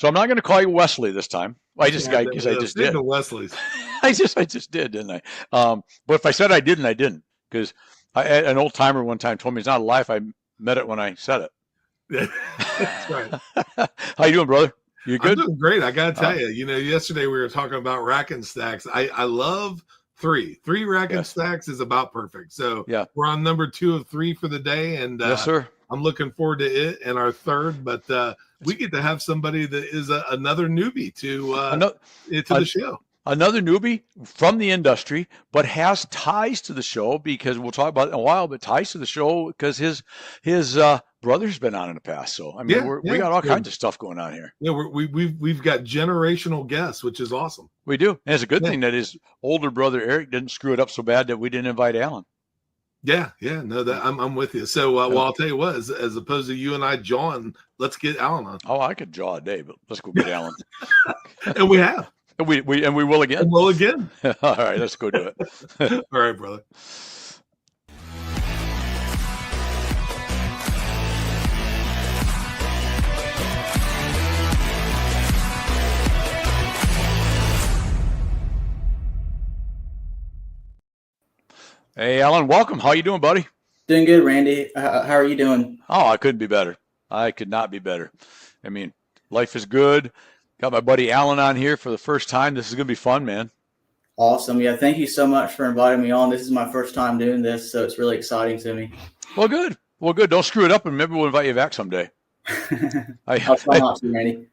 So I'm not going to call you Wesley this time. I Yeah, guess I just did. the Wesleys. I just did, didn't I? But if I said I didn't, I didn't. Because an old timer one time told me it's not a lie if I met it when I said Yeah, that's right. it. How you doing, brother? You I'm good? doing great. I gotta Uh, tell you, yesterday we were talking about rack and stacks. I love three rack and yes. stacks is about perfect. So Yeah. we're on number 2 of 3 for the day, and Yes, sir. I'm looking forward to it and our third. But we It's get to have somebody that is another newbie another to the show. another newbie from the industry, but has ties to the show because we'll talk about it in a while. But ties to the show because his brother's been on in the past. So I mean, Yeah, we yeah. got all So, kinds of stuff going on here. yeah, we've got generational guests, which is awesome. We do, and it's a good Yeah. thing that his older brother Eric didn't screw it up so bad that we didn't invite Alan. Yeah, no, that I'm with you. So, well, I'll tell you what, as opposed to you and I, John, let's get Alan on. Oh, I could draw a day, but let's go get Alan. And we have. And we will again. And we'll again. All right, let's go do it. All right, brother. Hey, Alan, welcome. How you doing, buddy? Doing good, Randy. How are you doing? Oh, I couldn't be better. I could not be better. I mean, life is good. Got my buddy Alan on here for the first time. This is going to be fun, man. Awesome. Yeah, thank you so much for inviting me on. This is my first time doing this, so it's really exciting to me. Well, good. Well, good. Don't screw it up, and maybe we'll invite you back someday. I'll try not to, Randy.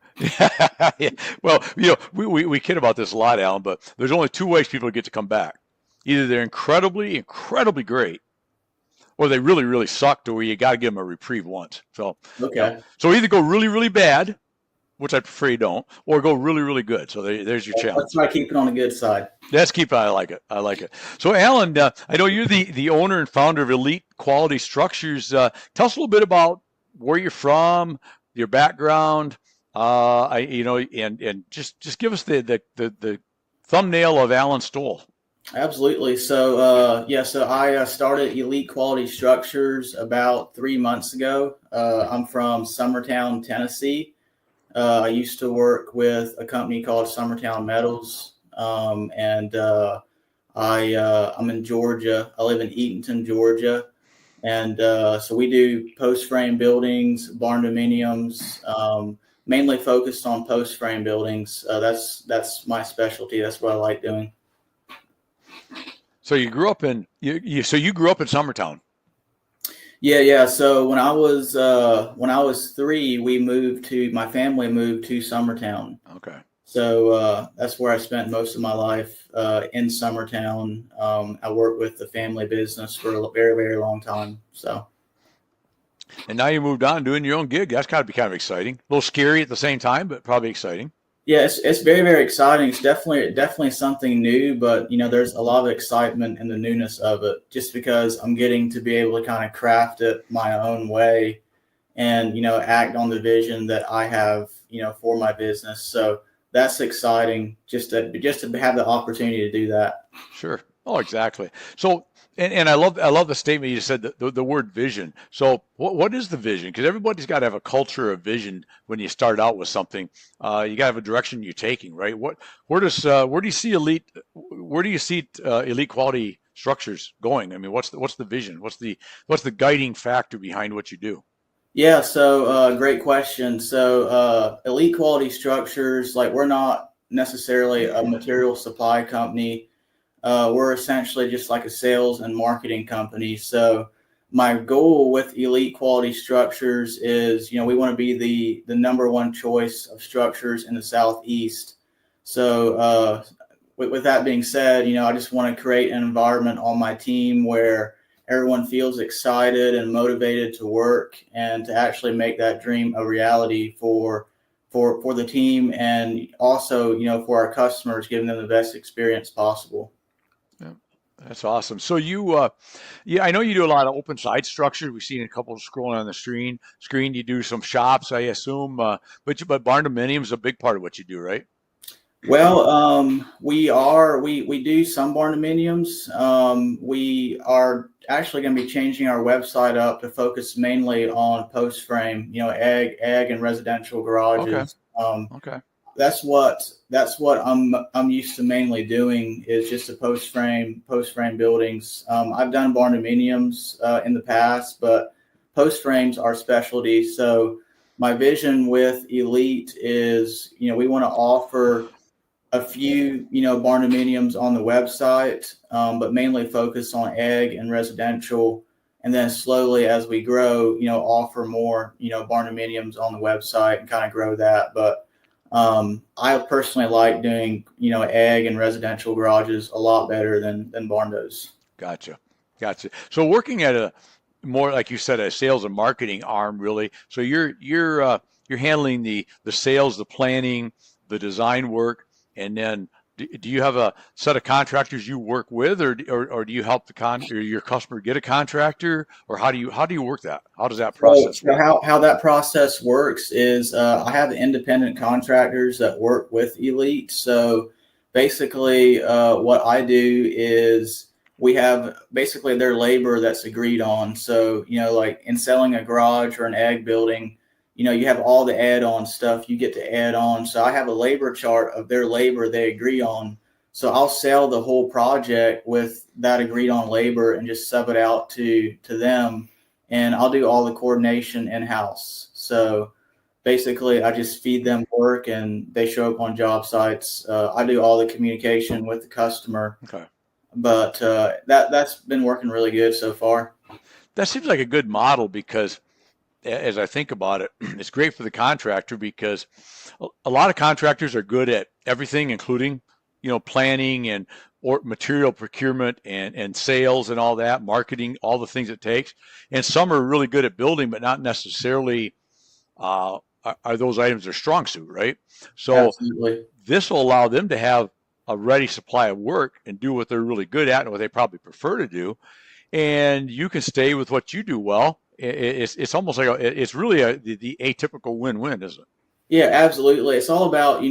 Yeah. Well, we kid about this a lot, Alan, but there's only two ways people get to come back. Either they're incredibly great, or they really, really suck to where you got to give them a reprieve once. So, okay. So either go really, really bad, which I prefer you don't, or go really, really good. So there's your challenge. Let's try to keep it on the good side. Let's keep it. I like it. I like it. So, Alan, I know you're the owner and founder of Elite Quality Structures. Tell us a little bit about where you're from, your background. And just give us the thumbnail of Alan Stoll. Absolutely. So, so I started Elite Quality Structures about 3 months ago. I'm from Summertown, Tennessee. I used to work with a company called Summertown Metals, I'm in Georgia. I live in Eatonton, Georgia, and so we do post frame buildings, barn dominiums, mainly focused on post frame buildings. That's my specialty. That's what I like doing. So you grew up in you grew up in Summertown. Yeah. So when I was 3, my family moved to Summertown. Okay. So that's where I spent most of my life, in Summertown. I worked with the family business for a very, very long time. So. And now you moved on doing your own gig. That's got to be kind of exciting. A little scary at the same time, but probably exciting. Yeah, it's very, very exciting. It's definitely something new, but there's a lot of excitement in the newness of it, just because I'm getting to be able to kind of craft it my own way and, act on the vision that I have, for my business. So that's exciting just to have the opportunity to do that. Sure. Oh, exactly. So, and I love the statement you just said, the word vision. So what is the vision? Because everybody's got to have a culture of vision when you start out with something. You got to have a direction you're taking, right? Where do you see elite quality structures going? I mean, what's the vision? What's the guiding factor behind what you do? Yeah. So great question. So Elite Quality Structures, like, we're not necessarily a material supply company. We're essentially just like a sales and marketing company. So my goal with Elite Quality Structures is, we want to be the number one choice of structures in the Southeast. So with that being said, I just want to create an environment on my team where everyone feels excited and motivated to work and to actually make that dream a reality for the team, and also, for our customers, giving them the best experience possible. That's awesome. So I know you do a lot of open side structures. We've seen a couple scrolling on the screen. You do some shops, I assume, but barn dominium is a big part of what you do, right? Well, we do some barn dominiums. We are actually going to be changing our website up to focus mainly on post frame, egg and residential garages. Okay. That's what I'm used to mainly doing is just the post frame buildings. I've done barn dominiums in the past, but post frames are specialty. So my vision with Elite is, we want to offer a few, barn dominiums on the website, but mainly focus on egg and residential. And then slowly as we grow, offer more, barn dominiums on the website and kind of grow that. But I personally like doing, egg and residential garages a lot better than barn does. Gotcha. So working at a more, like you said, a sales and marketing arm, really. So you're handling the sales, the planning, the design work, and then do you have a set of contractors you work with, or do you help or your customer get a contractor, or how do you work that? How does that process So work? how that process works is I have independent contractors that work with Elite. So basically, what I do is we have basically their labor that's agreed on. So, like in selling a garage or an egg building, you have all the add-on stuff you get to add on. So I have a labor chart of their labor they agree on. So I'll sell the whole project with that agreed on labor and just sub it out to them, and I'll do all the coordination in-house. So basically, I just feed them work, and they show up on job sites. I do all the communication with the customer, Okay. but that's been working really good so far. That seems like a good model because, as I think about it, it's great for the contractor because a lot of contractors are good at everything, including, planning and or material procurement and sales and all that, marketing, all the things it takes. And some are really good at building, but not necessarily are those items their strong suit, right? So Absolutely. this will allow them to have a ready supply of work and do what they're really good at and what they probably prefer to do. And you can stay with what you do well. It's almost like it's really the atypical win-win, isn't it? Yeah, absolutely. It's all about,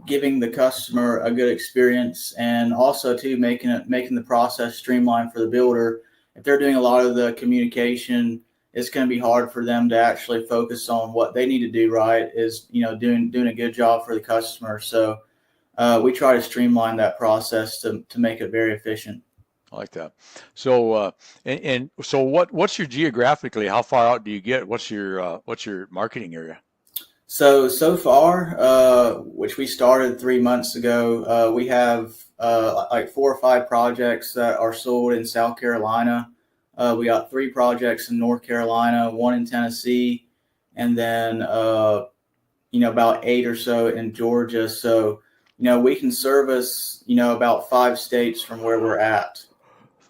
giving the customer a good experience, and also too making the process streamlined for the builder. If they're doing a lot of the communication, it's going to be hard for them to actually focus on what they need to do right is, doing a good job for the customer. So we try to streamline that process to make it very efficient. I like that. So and so what's your geographically? How far out do you get? What's your marketing area? So far, which we started 3 months ago, we have like 4 or 5 projects that are sold in South Carolina. We got 3 projects in North Carolina, 1 in Tennessee, and then about 8 or so in Georgia. So we can service about 5 states from where we're at.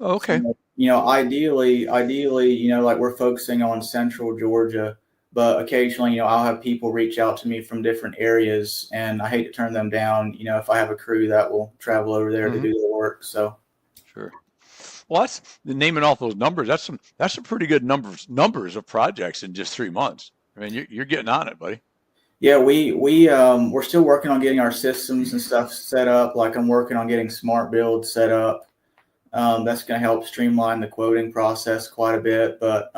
Okay. So, ideally, like we're focusing on Central Georgia. But occasionally, I'll have people reach out to me from different areas, and I hate to turn them down, if I have a crew that will travel over there to do the work. So, sure. Well, that's naming off those numbers. That's some pretty good numbers of projects in just 3 months. I mean, you're getting on it, buddy. yeah, we're still working on getting our systems and stuff set up. Like I'm working on getting Smart Build set up. That's going to help streamline the quoting process quite a bit. But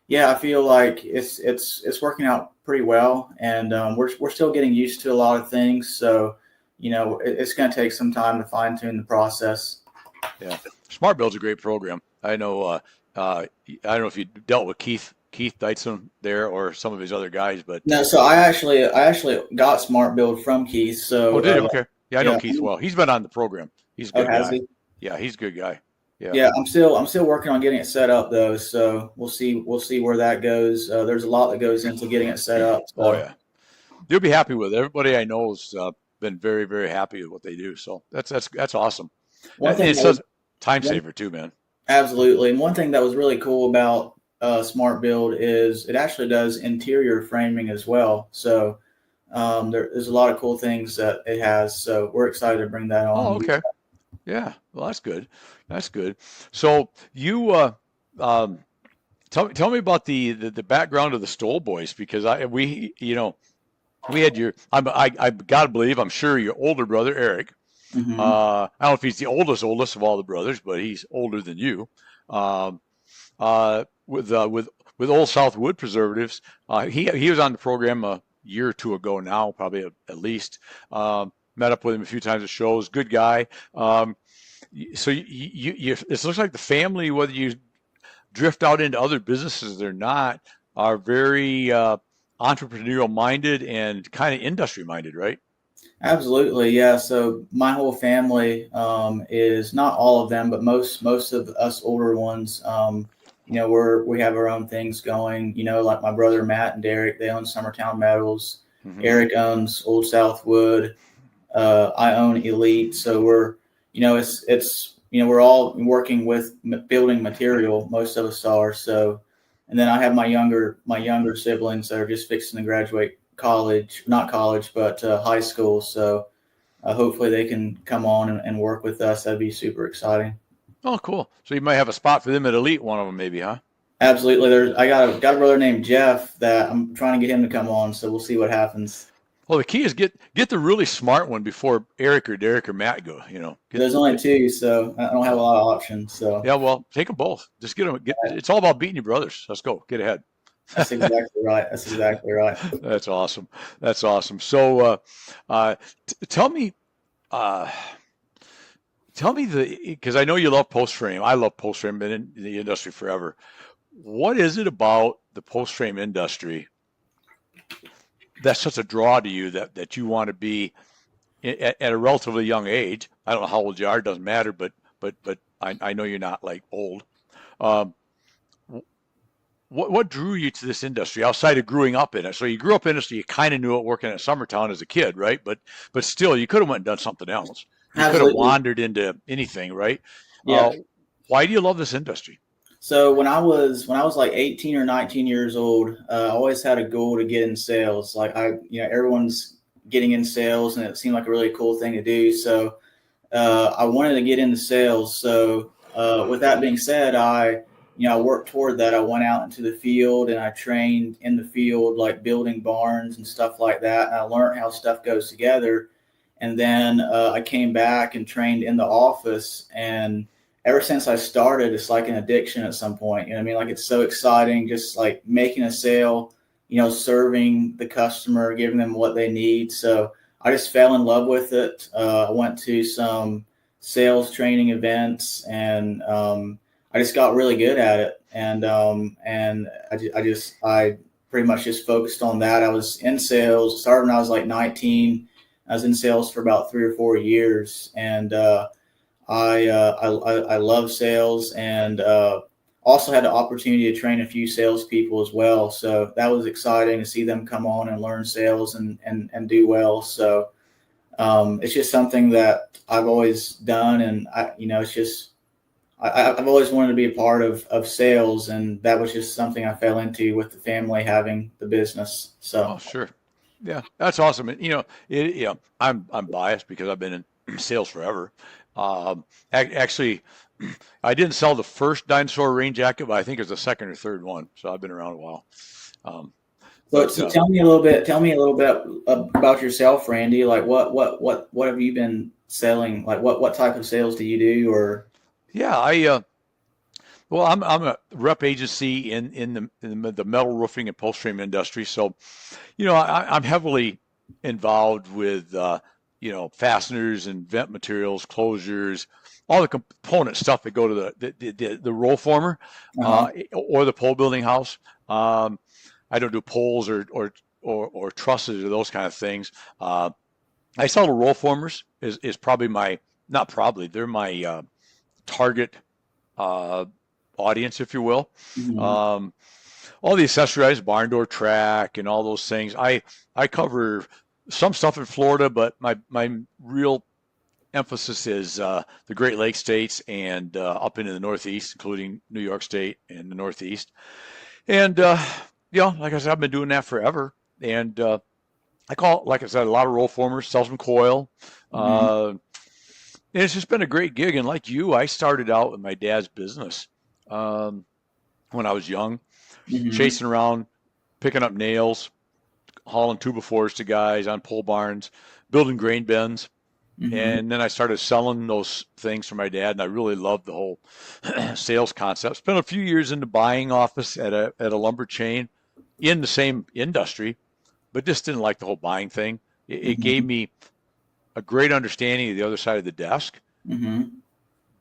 yeah, I feel like it's working out pretty well, and we're still getting used to a lot of things. So, it's going to take some time to fine tune the process. Yeah, Smart Build's a great program. I know. I don't know if you dealt with Keith Dyson there or some of his other guys, but No, so I actually got Smart Build from Keith. So, did you? Okay. Yeah, I know yeah. Keith well. He's been on the program. He's a good has guy. he? Yeah, he's a good guy. Yeah. Yeah, I'm still working on getting it set up though. So we'll see where that goes. There's a lot that goes into getting it set up. So. Oh yeah, you'll be happy with it. Everybody I know has been very, very happy with what they do. So that's awesome. It says time saver too, man. Absolutely. And one thing that was really cool about Smart Build is it actually does interior framing as well. So there's a lot of cool things that it has. So we're excited to bring that on. Oh, okay. Yeah. Well, that's good. That's good. So you tell me about the background of the Stoll boys, because we had I gotta believe, I'm sure your older brother Eric. Mm-hmm. I don't know if he's the oldest of all the brothers, but he's older than you. With Old South Wood Preservatives, he was on the program year or two ago now, probably at least. Met up with him a few times at shows. Good guy. So it looks like the family, whether you drift out into other businesses or not, are very entrepreneurial minded and kind of industry minded, right? Absolutely, yeah. So my whole family is not all of them, but most of us older ones. We have our own things going. Like my brother Matt and Derek, they own Summertown Metals. Mm-hmm. Eric owns Old Southwood. I own Elite. So we're all working with building material. Most of us are. So, and then I have my younger siblings that are just fixing to graduate college, not college, but high school. So hopefully they can come on and work with us. That'd be super exciting. Oh, cool. So you might have a spot for them at Elite, one of them maybe, huh? Absolutely. I got a brother named Jeff that I'm trying to get him to come on. So we'll see what happens. Well, the key is get the really smart one before Eric or Derek or Matt go. There's only two, so I don't have a lot of options. So Yeah, well, take them both. Just get them. It's all about beating your brothers. Let's go. Get ahead. that's exactly right. That's exactly right. That's awesome. That's awesome. So, tell me, uh, because I know you love post frame. I love post frame. Been in the industry forever. What is it about the post frame industry that's such a draw to you that you want to be at a relatively young age? I don't know how old you are. It doesn't matter. But I know you're not like old. Um, what drew you to this industry outside of growing up in it? So you grew up in it, so you kind of knew it working at Summertown as a kid, right? But still, you could have went and done something else. You could have Absolutely. wandered into anything, right? Yeah. Why do you love this industry? So when I was like 18 or 19 years old, I always had a goal to get in sales. Like everyone's getting in sales, and it seemed like a really cool thing to do. So I wanted to get into sales. So with that being said, I worked toward that. I went out into the field and I trained in the field, like building barns and stuff like that. And I learned how stuff goes together. And then I came back and trained in the office. And ever since I started, it's like an addiction at some point. You know what I mean? Like, it's so exciting, just like making a sale, serving the customer, giving them what they need. So I just fell in love with it. I went to some sales training events, and I just got really good at it. And I pretty much just focused on that. I was in sales, started when I was like 19. I was in sales for about 3 or 4 years, and I love sales, and also had the opportunity to train a few salespeople as well. So that was exciting to see them come on and learn sales and do well. So it's just something that I've always done, and it's just I've always wanted to be a part of sales, and that was just something I fell into with the family having the business. So. Oh, sure. Yeah, that's awesome. And, I'm biased because I've been in sales forever. Actually, I didn't sell the first dinosaur rain jacket, but I think it's the second or third one. So I've been around a while. Um, So tell me a little bit. Tell me a little bit about yourself, Randy. Like, what have you been selling? Like, what type of sales do you do? Or yeah, well, I'm a rep agency in the metal roofing and post frame industry. So, I'm heavily involved with fasteners and vent materials, closures, all the component stuff that go to the roll former or the pole building house. I don't do poles or trusses or those kind of things. I sell to roll formers is probably they're my target audience, if you will. Mhm. All the accessorized barn door track and all those things. I cover some stuff in Florida, but my real emphasis is the Great Lakes states and up into the Northeast, including New York State and the Northeast. And like I said, I've been doing that forever. And I call, like I said, a lot of roll formers, sell some coil. Mhm. And it's just been a great gig. And like you, I started out with my dad's business when I was young, Mhm. chasing around, picking up nails, hauling 2x4s to guys on pole barns, building grain bins. Mhm. And then I started selling those things for my dad, and I really loved the whole sales concept. Spent a few years in the buying office at a lumber chain in the same industry, but just didn't like the whole buying thing. It gave Mm-hmm. me a great understanding of the other side of the desk, Mm-hmm.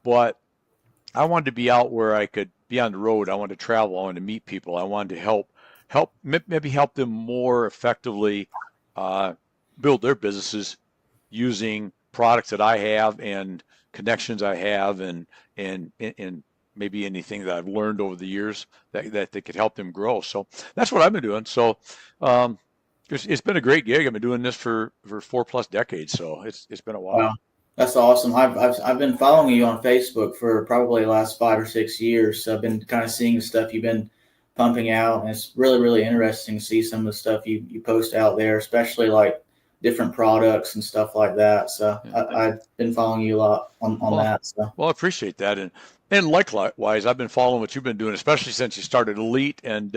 but I wanted to be out where I could be on the road. I wanted to travel. I wanted to meet people. I wanted to maybe help them more effectively uh, build their businesses using products that I have and connections I have, and maybe anything that I've learned over the years that they could help them grow. So that's what I've been doing. So um, it's been a great gig. I've been doing this for 4+ decades. So it's been a while. Wow, that's awesome. I've been following you on Facebook for probably the last 5 or 6 years. So I've been kind of seeing the stuff you've been pumping out, and it's really really interesting to see some of the stuff you post out there, especially like different products and stuff like that. So Yeah. I've been following you a lot on Well, that. So well, I appreciate that, and likewise, I've been following what you've been doing, especially since you started Elite. And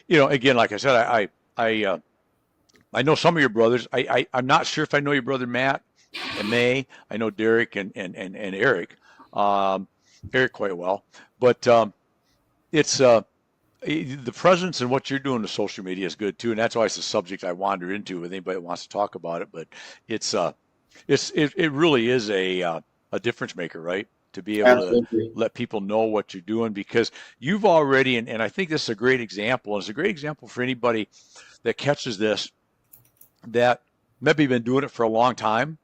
again, like I said, I know some of your brothers. I'm not sure if I know your brother Matt and May. I know Derek and Eric, um, Eric quite well, but it's the presence and what you're doing to social media is good too, and that's always the subject I wander into with anybody that wants to talk about it. But it's it really is a difference maker, right? To be able to absolutely. let people know what you're doing because you've already, and I think this is a great example, and it's a great example for anybody that catches this that maybe been doing it for a long time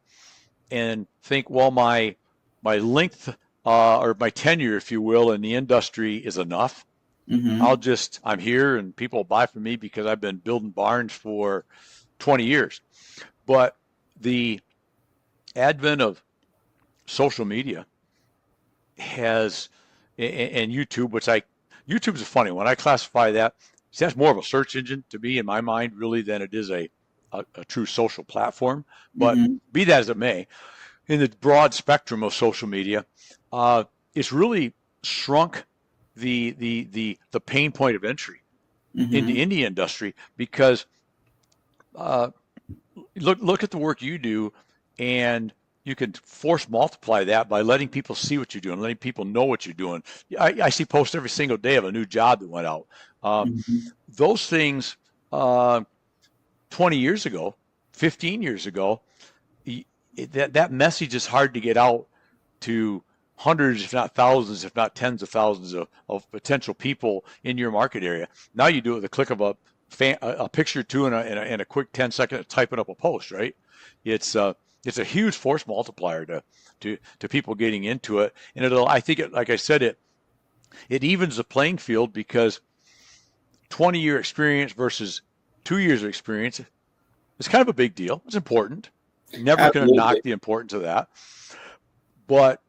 and think, well, my length or my tenure, if you will, in the industry is enough. Mm-hmm. I'm here and people buy from me because I've been building barns for 20 years. But the advent of social media has, and YouTube, YouTube's a funny one. I classify that, see, that's more of a search engine to me in my mind, really, than it is a true social platform. But Mm-hmm. be that as it may, in the broad spectrum of social media, uh, it's really shrunk the pain point of entry into Mm-hmm. the industry because uh, look at the work you do, and you can force multiply that by letting people see what you're doing, letting people know what you're doing. I see posts every single day of a new job that went out. Um, Mm-hmm. those things, uh, 20 years ago, 15 years ago, that message is hard to get out to hundreds, if not thousands, if not tens of thousands of potential people in your market area. Now you do it with a click of a picture or two and a quick 10-second typing up a post, right? It's it's a huge force multiplier to people getting into it, and I think like I said, it evens the playing field because 20-year experience versus 2 years of experience is kind of a big deal. It's important. Never going to knock Absolutely. the importance of that, but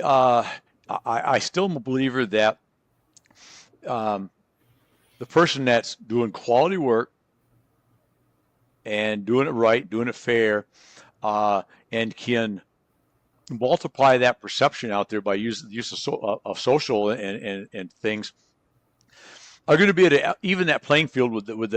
uh, I still am a believer that um, the person that's doing quality work and doing it right, doing it fair, uh, and can multiply that perception out there by use of social and things are going to be able to even that playing field with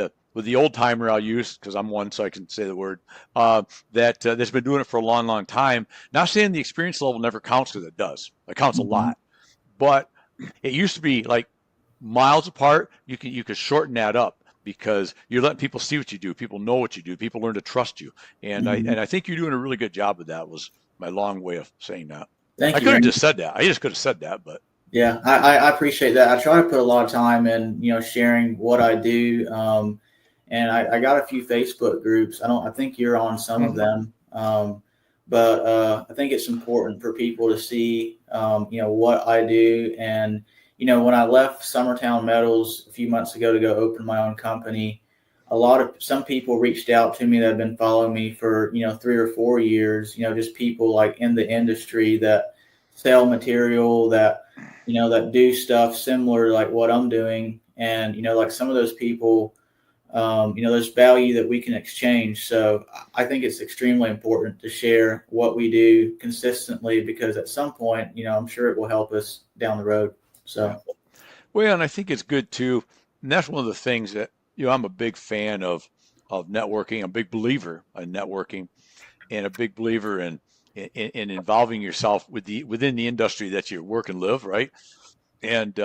the old timer I'll use because I'm one, so I can say the word that's been doing it for a long, long time. Not saying the experience level never counts because it does. It counts a Mm-hmm. lot, but it used to be like miles apart. You could shorten that up because you're letting people see what you do. People know what you do. People learn to trust you, and I Mm-hmm. and I think you're doing a really good job of that. Was my long way of saying that. I Thank you could have very just said that. I just could have said that, but Yeah, I appreciate that. I try to put a lot of time in, sharing what I do. And I got a few Facebook groups. I think you're on some of mm-hmm. them. But I think it's important for people to see, what I do. And, when I left Summertown Metals a few months ago to go open my own company, some people reached out to me that have been following me for, 3 or 4 years, just people like in the industry that sell material that do stuff similar to like what I'm doing. And, like some of those people, there's value that we can exchange. So I think it's extremely important to share what we do consistently because at some point, I'm sure it will help us down the road. Yeah. So, Well, and I think it's good too. And that's one of the things that I'm a big fan of networking. I'm a big believer in networking, and a big believer in involving yourself within the industry that you work and live, right? And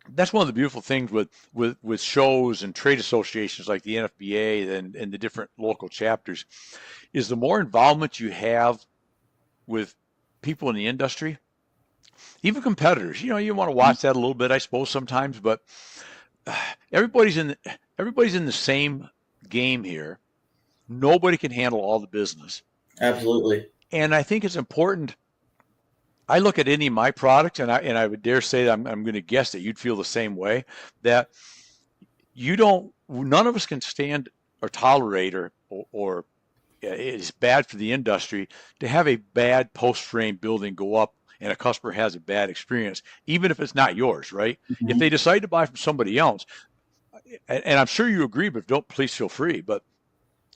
that's one of the beautiful things with shows and trade associations like the NFBA and the different local chapters is the more involvement you have with people in the industry, even competitors. You want to watch that a little bit, I suppose, sometimes, but everybody's in everybody's in the same game here. Nobody can handle all the business. Absolutely. And I think it's important. I look at any of my products, and I would dare say that I'm going to guess that you'd feel the same way. That none of us can stand or tolerate or it's bad for the industry to have a bad post frame building go up and a customer has a bad experience, even if it's not yours, right? Mm-hmm. If they decide to buy from somebody else, and I'm sure you agree, but don't, please feel free, but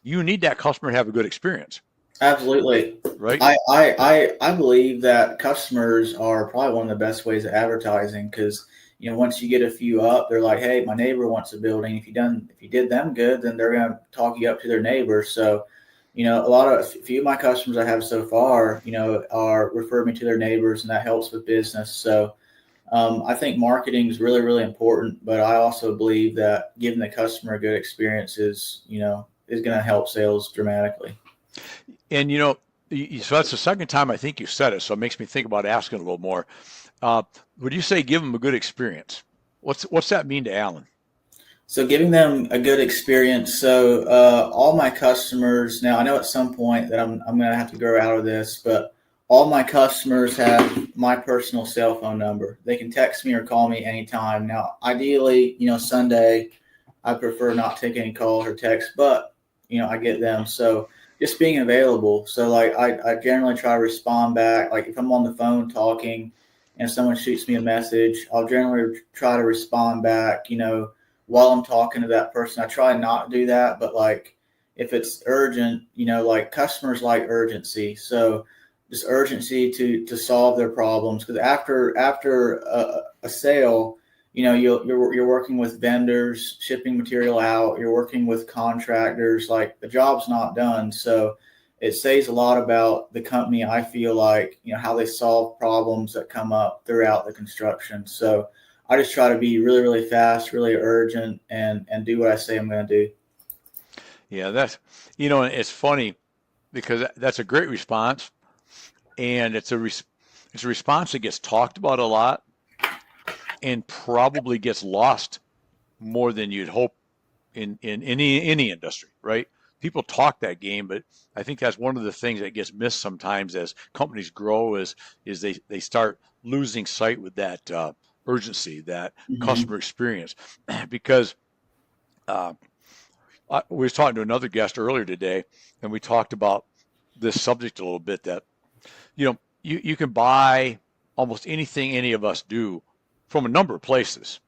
you need that customer to have a good experience. Absolutely. Right. I believe that customers are probably one of the best ways of advertising, because once you get a few up, they're like, hey, my neighbor wants a building. If you did them good, then they're going to talk you up to their neighbors. So a few of my customers I have so far, are referring me to their neighbors, and that helps with business. So I think marketing is really, really important, but I also believe that giving the customer a good experience is going to help sales dramatically. And so that's the second time I think you said it, so it makes me think about asking a little more. Would you say give them a good experience? What's that mean to Alan? So giving them a good experience. So all my customers now, I know at some point that I'm going to have to grow out of this, but all my customers have my personal cell phone number. They can text me or call me anytime. Now, ideally, Sunday, I prefer not to take any calls or texts, but I get them. So just being available. So like I generally try to respond back. Like if I'm on the phone talking and someone shoots me a message, I'll generally try to respond back, while I'm talking to that person. I try not to do that, but like if it's urgent, like customers like urgency. So just urgency to solve their problems. Because after a sale, you're working with vendors, shipping material out, you're working with contractors, like the job's not done. So it says a lot about the company. I feel like, how they solve problems that come up throughout the construction. So I just try to be really, really fast, really urgent, and do what I say I'm going to do. Yeah, that's, it's funny because that's a great response, and it's a response that gets talked about a lot and probably gets lost more than you'd hope in any industry, right? People talk that game, but I think that's one of the things that gets missed sometimes as companies grow is they start losing sight with that urgency, that customer experience, because we was talking to another guest earlier today, and we talked about this subject a little bit. That you can buy almost anything any of us do from a number of places,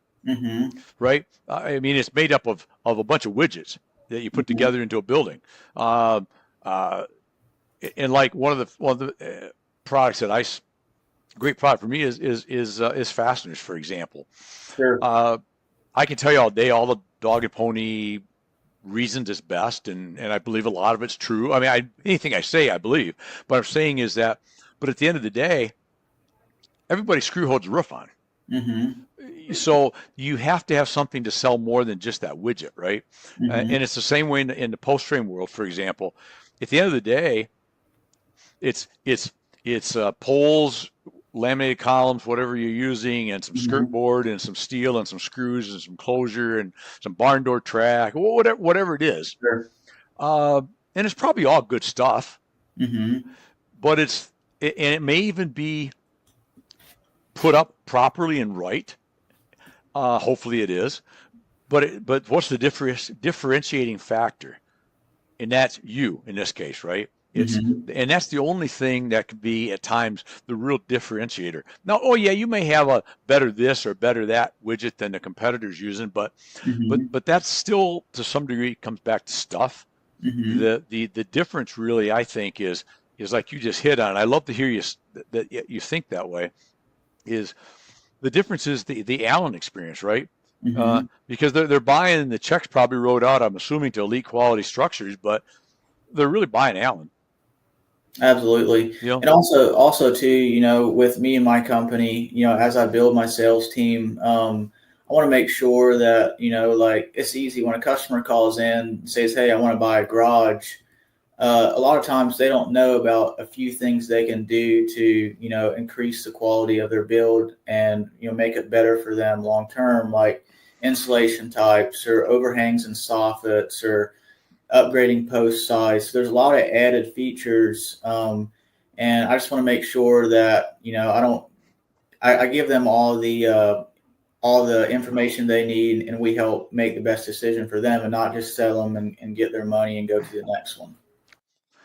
right? I mean, it's made up of a bunch of widgets that you put together into a building, and like one of the products that great product for me is fasteners, for example. Sure. I can tell you all day all the dog and pony reasons it's best, and I believe a lot of it's true. I mean, anything I say, I believe. But I'm saying is that, but at the end of the day, everybody screw holds the roof on. So you have to have something to sell more than just that widget, right? And it's the same way in the post frame world, for example. At the end of the day, it's poles, laminated columns, whatever you're using, and some skirt board and some steel and some screws and some closure and some barn door track, whatever it is. Sure. And it's probably all good stuff, but it may even be put up properly and right. Hopefully it is, but what's the differentiating factor? And that's you in this case, right? And that's the only thing that could be at times the real differentiator. Now, you may have a better this or better that widget than the competitor's using, but that's still to some degree comes back to stuff. The difference really, I think, is like you just hit on. I love to hear that you think that way. Is the difference is the Allen experience, right? Because they're buying the checks probably wrote out, I'm assuming, to Elite Quality Structures, but they're really buying Allen. Absolutely. And also too, with me and my company, as I build my sales team, I want to make sure that, like it's easy when a customer calls in and says, hey, I want to buy a garage. A lot of times they don't know about a few things they can do to, increase the quality of their build and, make it better for them long term, like insulation types or overhangs and soffits or upgrading post size. There's a lot of added features. And I just want to make sure that, I give them all the information they need, and we help make the best decision for them and not just sell them and get their money and go to the next one.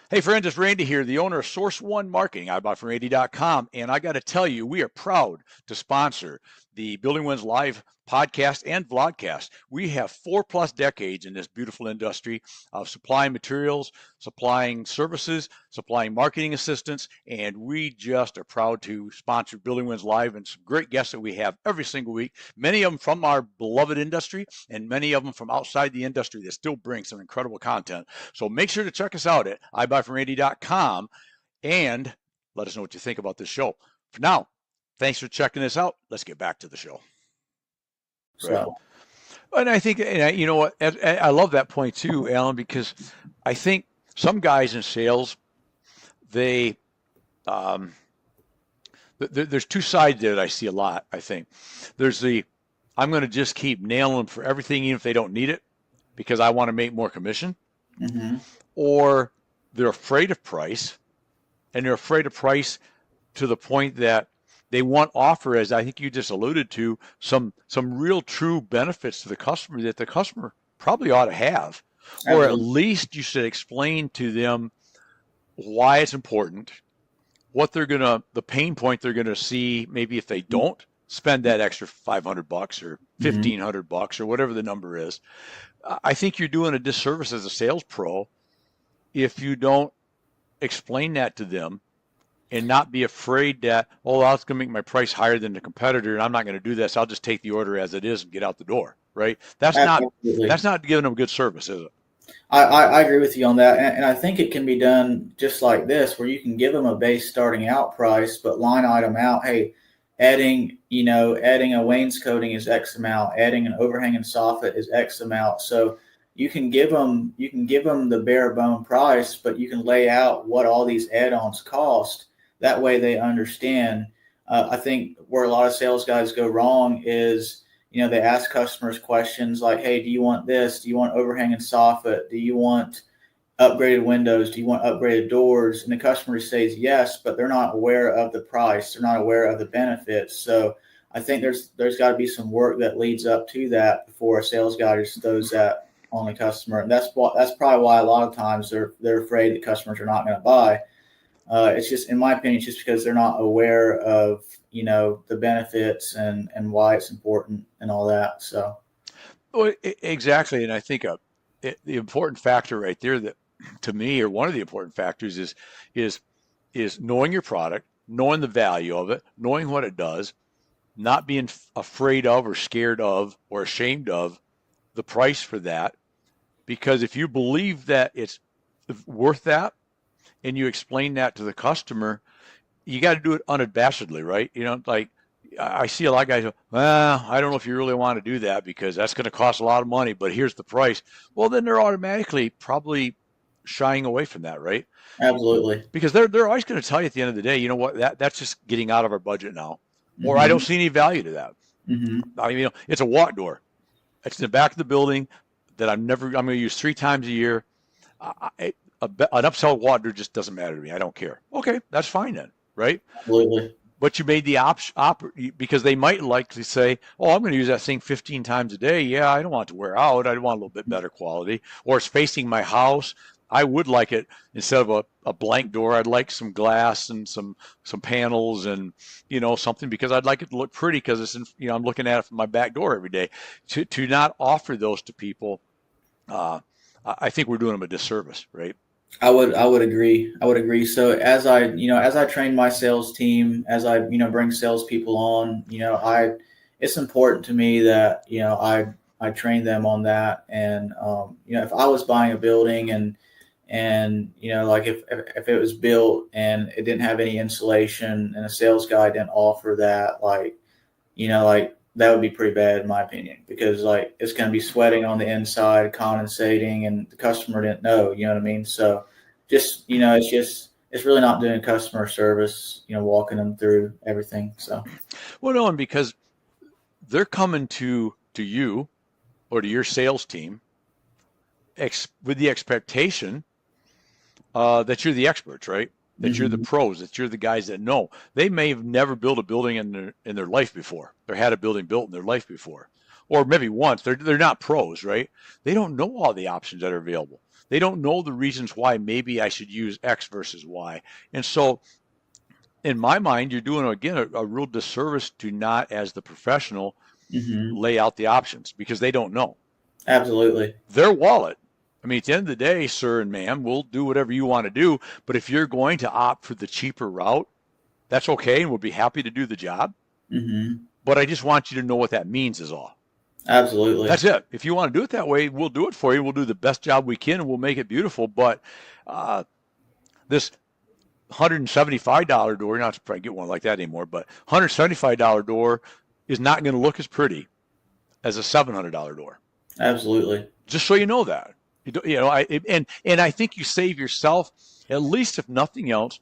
Hey friends, it's Randy here, the owner of Source One Marketing, ibuyfromrandy.com, and I got to tell you, we are proud to sponsor the Building Wins Live podcast and vlogcast. We have 4+ decades in this beautiful industry of supplying materials, supplying services, supplying marketing assistance, and we just are proud to sponsor Building Wins Live and some great guests that we have every single week, many of them from our beloved industry and many of them from outside the industry that still bring some incredible content. So make sure to check us out at ibuyfromrandy.com and let us know what you think about this show. For now, thanks for checking this out. Let's get back to the show. So, and I think, and you know what, I love that point too, Alan, because I think some guys in sales, they, there's two sides there that I see a lot. I think there's I'm going to just keep nailing them for everything, even if they don't need it, because I want to make more commission. mm-hmm. Or they're afraid of price, and they're afraid of price to the point that they want offer, as I think you just alluded to, some real true benefits to the customer that the customer probably ought to have. Or at least you should explain to them why it's important, what the pain point they're going to see, maybe if they don't spend that extra $500 or $1,500 or whatever the number is. I think you're doing a disservice as a sales pro if you don't explain that to them and not be afraid that, oh, that's going to make my price higher than the competitor, and I'm not going to do this. I'll just take the order as it is and get out the door, right? That's not giving them good service, is it? I agree with you on that, and I think it can be done just like this, where you can give them a base starting out price, but line item out, hey, adding a wainscoting is X amount, adding an overhang and soffit is X amount. So you can give them the bare bone price, but you can lay out what all these add-ons cost. That way they understand. I think where a lot of sales guys go wrong is, they ask customers questions like, hey, do you want this? Do you want overhang and soffit? Do you want upgraded windows? Do you want upgraded doors? And the customer says yes, but they're not aware of the price. They're not aware of the benefits. So I think there's got to be some work that leads up to that before a sales guy just throws that on the customer. And that's probably why a lot of times they're afraid that customers are not going to buy. It's just, in my opinion, just because they're not aware of, the benefits and why it's important and all that. So. Well, exactly. And I think the important factor right there that to me, or one of the important factors is knowing your product, knowing the value of it, knowing what it does, not being afraid of or scared of or ashamed of the price for that. Because if you believe that it's worth that and you explain that to the customer, you got to do it unabashedly, right? Like I see a lot of guys go, well, I don't know if you really want to do that because that's going to cost a lot of money, but here's the price. Well, then they're automatically probably shying away from that, right? Absolutely. Because they're always going to tell you at the end of the day, you know what, that's just getting out of our budget now. Or I don't see any value to that. I mean, it's a walk door. It's in the back of the building that I'm going to use 3 times a year. An upsell walk door just doesn't matter to me. I don't care. Okay, that's fine then, right? Absolutely. But you made the because they might likely say, oh, I'm going to use that thing 15 times a day. Yeah, I don't want it to wear out. I want a little bit better quality. Or it's facing my house. I would like it, instead of a blank door, I'd like some glass and some panels and, something, because I'd like it to look pretty, because it's I'm looking at it from my back door every day. To not offer those to people, I think we're doing them a disservice, right? I would agree. So as I train my sales team, as I, bring salespeople on, it's important to me that, I train them on that. And, if I was buying a building and, like if it was built and it didn't have any insulation and a sales guy didn't offer that, like that would be pretty bad in my opinion, because like it's going to be sweating on the inside, condensating, and the customer didn't know. You know what I mean? So just it's really not doing customer service. Walking them through everything. So Well, no, and because they're coming to you or to your sales team with the expectation that you're the experts, right? That you're the pros, that you're the guys that know. They may have never built a building in their life before, or had a building built in their life before, or maybe once. They're not pros, right? They don't know all the options that are available. They don't know the reasons why maybe I should use X versus Y. And so, in my mind, you're doing again a real disservice to not, as the professional, lay out the options because they don't know. Absolutely. Their wallet. I mean, at the end of the day, sir and ma'am, we'll do whatever you want to do. But if you're going to opt for the cheaper route, that's okay, and we'll be happy to do the job. But I just want you to know what that means is all. Absolutely. That's it. If you want to do it that way, we'll do it for you. We'll do the best job we can, and we'll make it beautiful. But this $175 door, not to probably get one like that anymore, but $175 door is not going to look as pretty as a $700 door. Absolutely. Just so you know that. And I think you save yourself, at least if nothing else,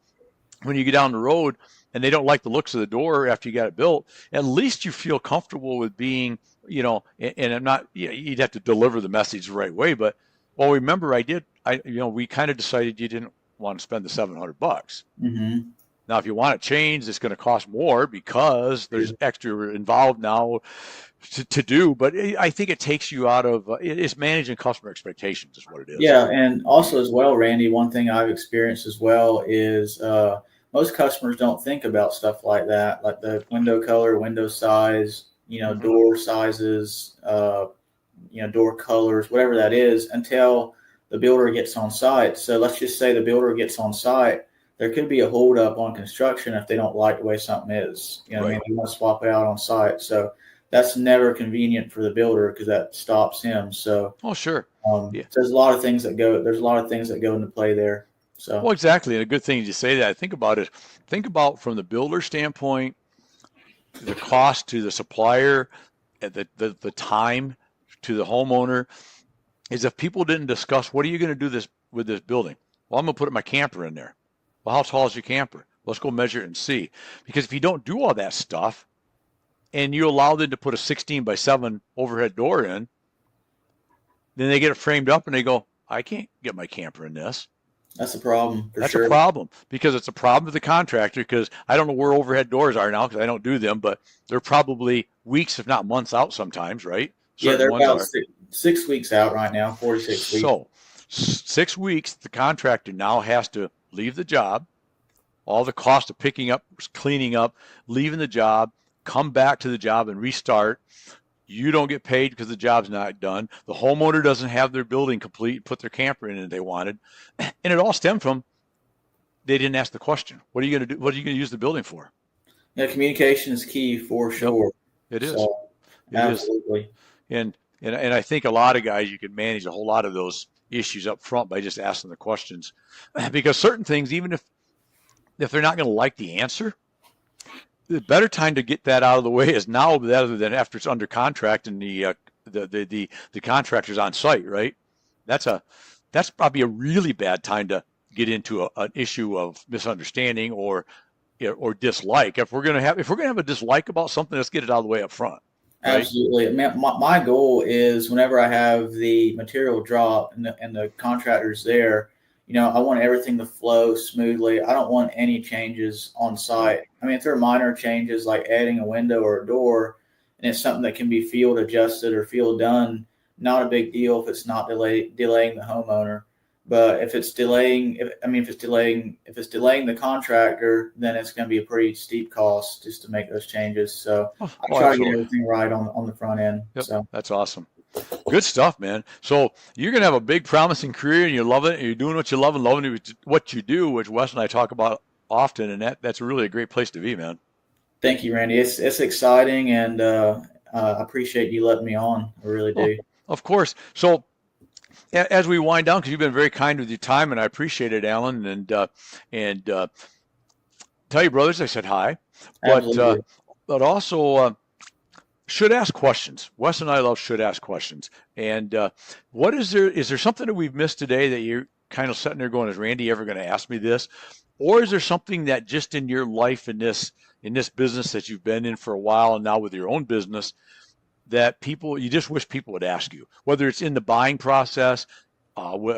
when you get down the road and they don't like the looks of the door after you got it built, at least you feel comfortable with being, and I'm not, you'd have to deliver the message the right way, but, well, remember we kind of decided you didn't want to spend the $700. Now, if you want it changed, it's going to cost more because there's extra involved now to do. But I think it takes you out of it's managing customer expectations is what it is. Yeah, and also as well, Randy, one thing I've experienced as well is most customers don't think about stuff like that, like the window color, window size, door sizes, door colors, whatever that is, until the builder gets on site. So let's just say the builder gets on site. There could be a holdup on construction if they don't like the way something is. Right. I mean, they want to swap it out on site. So that's never convenient for the builder because that stops him. So sure. So there's a lot of things that go into play there. So well, exactly. And a good thing you say that. Think about from the builder standpoint, the cost to the supplier, the time to the homeowner. Is if people didn't discuss what are you going to do with this building? Well, I'm going to put my camper in there. Well, how tall is your camper? Let's go measure it and see. Because if you don't do all that stuff and you allow them to put a 16x7 overhead door in, then they get it framed up and they go, I can't get my camper in this. That's a problem. That's a problem because it's a problem with the contractor because I don't know where overhead doors are now because I don't do them, but they're probably weeks, if not months out sometimes, right? Yeah, they're about 6 weeks out right now, 4 to 6 weeks. So 6 weeks, the contractor now has to leave the job, all the cost of picking up, cleaning up, leaving the job, come back to the job and restart. You don't get paid because the job's not done. The homeowner doesn't have their building complete, put their camper in that they wanted. And it all stemmed from they didn't ask the question. What are you going to do? What are you going to use the building for? Yeah, communication is key for sure. It is. So, absolutely. And I think a lot of guys, you can manage a whole lot of those issues up front by just asking the questions. Because certain things, even if they're not going to like the answer, the better time to get that out of the way is now rather than after it's under contract and the contractor's on site, right? That's probably a really bad time to get into an issue of misunderstanding or dislike. If we're gonna have a dislike about something, let's get it out of the way up front. Right? Absolutely. My goal is whenever I have the material drop and the contractor's there, I want everything to flow smoothly. I don't want any changes on site. I mean, if there are minor changes like adding a window or a door, and it's something that can be field adjusted or field done, not a big deal if it's not delaying the homeowner. But if it's delaying the contractor, then it's going to be a pretty steep cost just to make those changes. So I try to get everything right on the front end. Yep, so that's awesome. Good stuff, man. So you're going to have a big, promising career, and you love it, and you're doing what you love and loving what you do, which Wes and I talk about often, and that's really a great place to be, man. Thank you, Randy. It's exciting, and I appreciate you letting me on. I really do. Of course. So as we wind down, because you've been very kind with your time, and I appreciate it, Alan, and tell your brothers I said hi, but also should ask questions. Wes and I love should ask questions. And what is there? Is there something that we've missed today that you're kind of sitting there going, "Is Randy ever going to ask me this?" Or is there something that just in your life in this business that you've been in for a while and now with your own business that people you just wish people would ask you, whether it's in the buying process,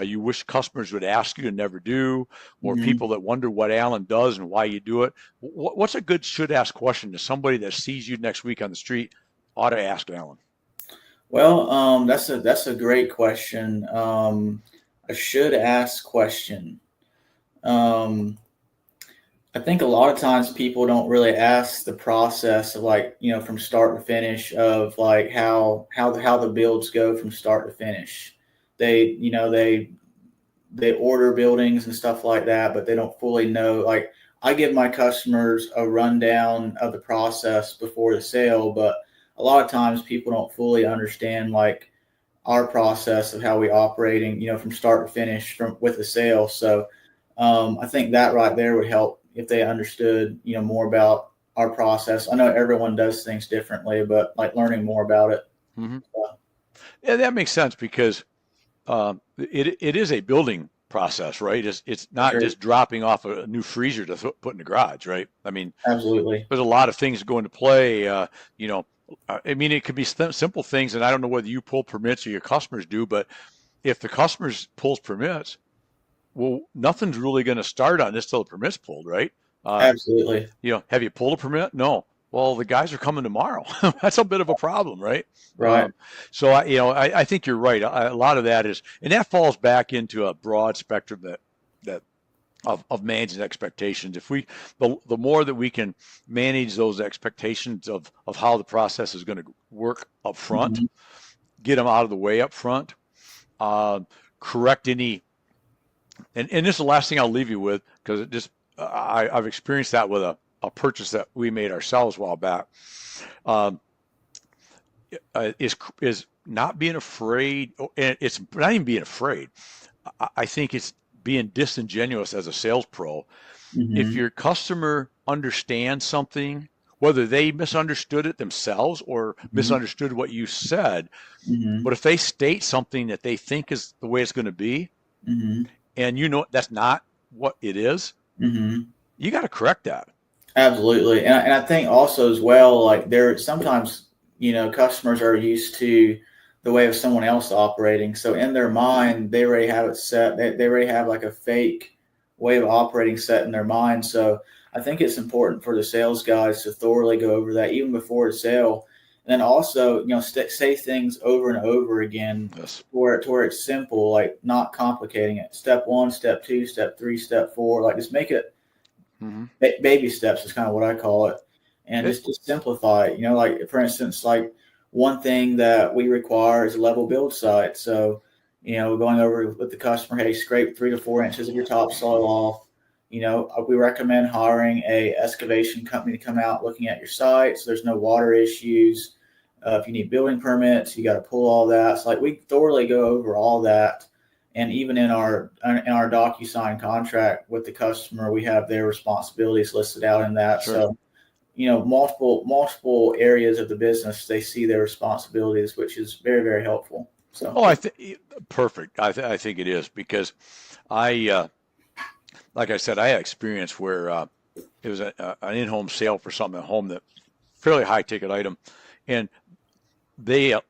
you wish customers would ask you and never do, or Mm-hmm. people that wonder what Alan does and why you do it. What's a good should ask question to somebody that sees you next week on the street ought to ask Alan? Well, that's a great question. I should ask question. Um, I think a lot of times people don't really ask the process of like, from start to finish of like how the builds go from start to finish. They order buildings and stuff like that, but they don't fully know. Like I give my customers a rundown of the process before the sale, but a lot of times people don't fully understand like our process of how we operating, from start to finish from with the sale. So I think that right there would help if they understood, more about our process. I know everyone does things differently, but like learning more about it. Mm-hmm. So, Yeah, that makes sense because it is a building process, right? It's for not sure. just dropping off a new freezer to put in the garage, right? I mean, Absolutely. there's a lot of things go into play. You know, I mean, it could be simple things, and I don't know whether you pull permits or your customers do, but if the customers pulls permits, well, nothing's really going to start on this till the permit's pulled, right? Uh, Absolutely. have you pulled a permit? No. Well, the guys are coming tomorrow. That's a bit of a problem, right? Right. So I think you're right. A lot of that is, and that falls back into a broad spectrum that of managing expectations. If the more that we can manage those expectations of how the process is going to work up front, Mm-hmm. get them out of the way up front, uh, correct any, and this is the last thing I'll leave you with because it just I've experienced that with a purchase that we made ourselves a while back. Um, is not being afraid, and it's not even being afraid. I think it's being disingenuous as a sales pro. If Mm-hmm. your customer understands something, whether they misunderstood it themselves or Mm-hmm. misunderstood what you said, Mm-hmm. but if they state something that they think is the way it's going to be, Mm-hmm. and you know that's not what it is, Mm-hmm. you got to correct that. Absolutely. And I think also as well, like there sometimes, customers are used to the way of someone else operating. So in their mind, they already have it set. They already have like a fake way of operating set in their mind. So I think it's important for the sales guys to thoroughly go over that even before the sale. And then also, say things over and over again Yes. to where it's simple, like not complicating it. Step one, step two, step three, step four, like just make it Mm-hmm. baby steps is kind of what I call it, and just simplify it. Like for instance, like one thing that we require is a level build site. So, going over with the customer, hey, scrape 3 to 4 inches of your topsoil off. We recommend hiring a excavation company to come out looking at your site, so there's no water issues. If you need building permits, you got to pull all that. So like we thoroughly go over all that. And even in our DocuSign contract with the customer, we have their responsibilities listed out in that. Sure. So, multiple areas of the business, they see their responsibilities, which is very, very helpful. So, Oh, I think perfect. I think it is because I, like I said, I had experience where it was an in-home sale for something at home that fairly high ticket item, and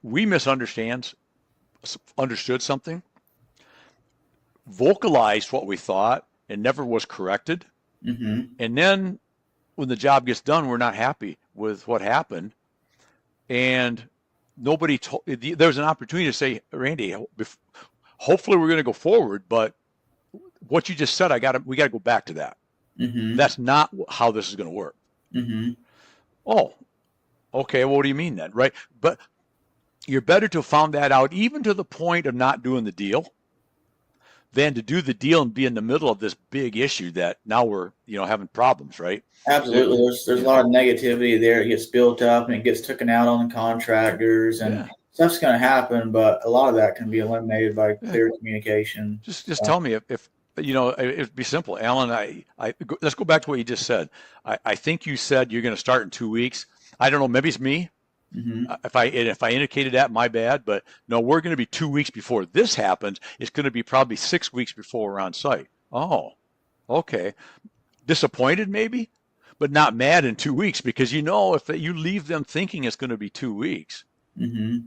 we understood something, vocalized what we thought, and never was corrected. mm-hmm, And then when the job gets done, we're not happy with what happened, and nobody told. There was an opportunity to say, Randy, hopefully we're going to go forward, but what you just said, we got to go back to that. mm-hmm, That's not how this is going to work. mm-hmm. Oh, okay. Well, what do you mean then, right? But you're better to have found that out, even to the point of not doing the deal, than to do the deal and be in the middle of this big issue that now we're having problems, right? It, Absolutely. There's a yeah, lot of negativity there. It gets built up and it gets taken out on the contractors, and yeah, stuff's going to happen. But a lot of that can be eliminated by yeah. clear communication. Just So, tell me if it'd be simple, Alan. Let's go back to what you just said. I think you said you're going to start in 2 weeks. I don't know. Maybe it's me. Mm-hmm. If I indicated that, my bad. But no, we're going to be 2 weeks before this happens. It's going to be probably 6 weeks before we're on site. Oh, okay. Disappointed maybe, but not mad in 2 weeks because if you leave them thinking it's going to be 2 weeks, Mm-hmm.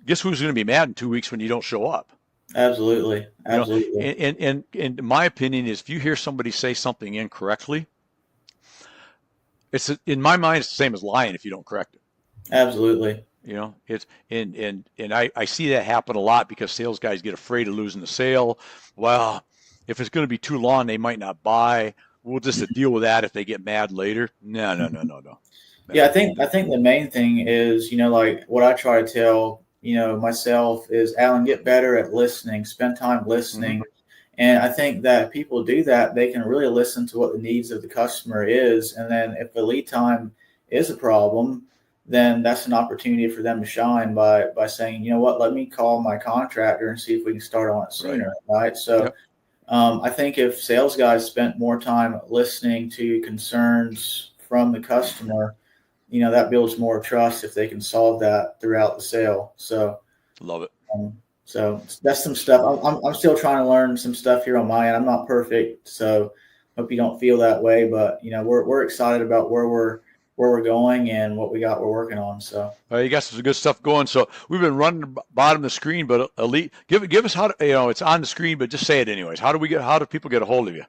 guess who's going to be mad in 2 weeks when you don't show up? Absolutely. You know, Absolutely. and my opinion is if you hear somebody say something incorrectly, it's in my mind it's the same as lying if you don't correct it. Absolutely. It's and I see that happen a lot because sales guys get afraid of losing the sale. Well, if it's going to be too long, they might not buy. We'll just deal with that if they get mad later. No, no, no, no, no. Yeah, No. I think the main thing is, like what I try to tell, myself is, Alan, get better at listening, spend time Mm-hmm. listening. And I think that if people do that, they can really listen to what the needs of the customer is. And then if the lead time is a problem, then that's an opportunity for them to shine by saying, you know what, let me call my contractor and see if we can start on it Right. sooner. Right. So Yep. I think if sales guys spent more time listening to concerns from the customer, that builds more trust if they can solve that throughout the sale. So, Love it. um, so that's some stuff. I'm still trying to learn some stuff here on my end. I'm not perfect, so hope you don't feel that way. But we're excited about where we're going and what we're working on. So You got some good stuff going. So we've been running the bottom of the screen, but Elite, give us how to, it's on the screen, but just say it anyways. How do people get a hold of you?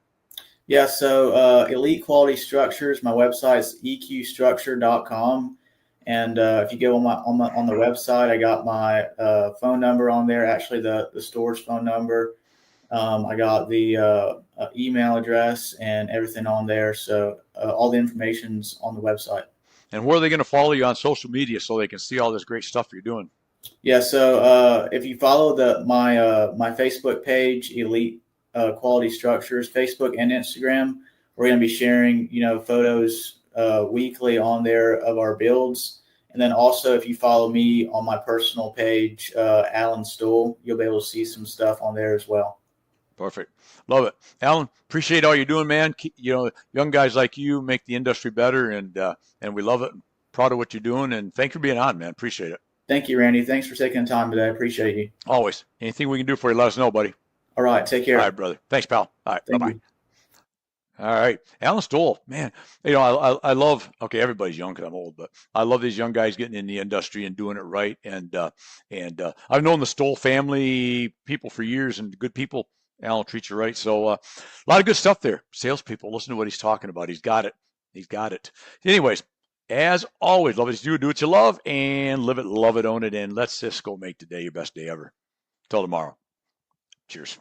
yeah, so Elite Quality Structures. My website is eqstructure.com. And if you go on the website, I got my phone number on there. Actually, the store's phone number. I got the email address and everything on there. So all the information's on the website. And where are they going to follow you on social media so they can see all this great stuff you're doing? Yeah. So if you follow my Facebook page, Elite Quality Structures, Facebook and Instagram, we're going to be sharing photos weekly on there of our builds. And then also, if you follow me on my personal page, Alan Stoll, you'll be able to see some stuff on there as well. Perfect. Love it. Alan, appreciate all you're doing, man. Young guys like you make the industry better, and we love it. Proud of what you're doing, and thanks for being on, man. Appreciate it. Thank you, Randy. Thanks for taking the time today. I appreciate you. Always. Anything we can do for you, let us know, buddy. All right. Take All care. right, brother. Thanks, pal. All right. Thank Bye-bye. you. All right. Alan Stoll, man, I love, okay, everybody's young because I'm old, but I love these young guys getting in the industry and doing it right. And I've known the Stoll family people for years and good people. Alan treats you right. So a lot of good stuff there. Salespeople, listen to what he's talking about. He's got it. He's got it. Anyways, as always, love what you do what you love, and live it, love it, own it, and let's just go make today your best day ever. Till tomorrow. Cheers.